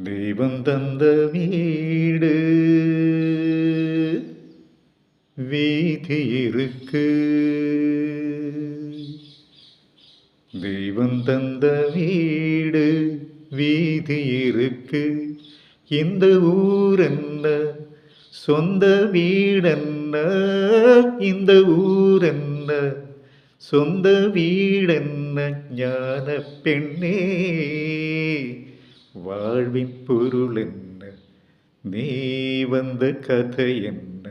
தெய்வம் தந்த வீடு வீதி இருக்கு. தெய்வம் தந்த வீடு வீதி இருக்கு. இந்த ஊர் என்ன, சொந்த வீடென்ன? இந்த ஊர் என்ன, சொந்த வீடென்ன? ஞான பெண்ணே, வாழ்வின் பொருள் என்ன? நீ வந்த கதை என்ன?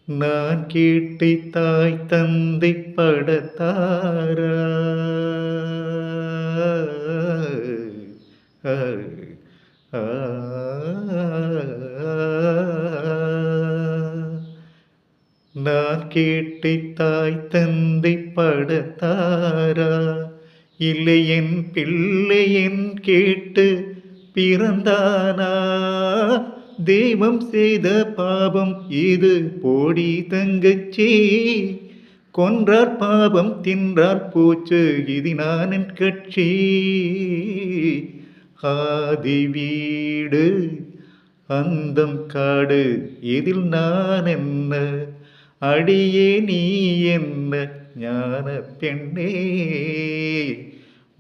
நான் கேட்டை தாய் தந்தை படத்தாரா, நான் கேட்டை தாய் தந்தை படத்தாரா, இல்லை என் பிள்ளை என் கேட்டு பிறந்தானா? தெய்வம் செய்த பாவம் இது போடி தங்கச்சி, கொன்றார் பாவம் தின்றார் போச்சு இது நான் என் கட்சி. ஆதி வீடு அந்தம் காடு, இதில் நான் என்ன, அடியே நீ என்ன? ஞான பெண்ணே,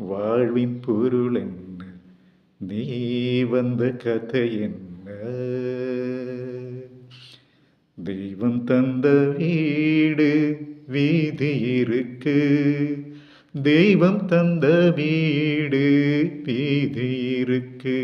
வாழ்வின் பொருள் என்ன? நீ வந்த கதை என்ன? தெய்வம் தந்த வீடு வீதி இருக்கு. தெய்வம் தந்த வீடு வீதி இருக்கு.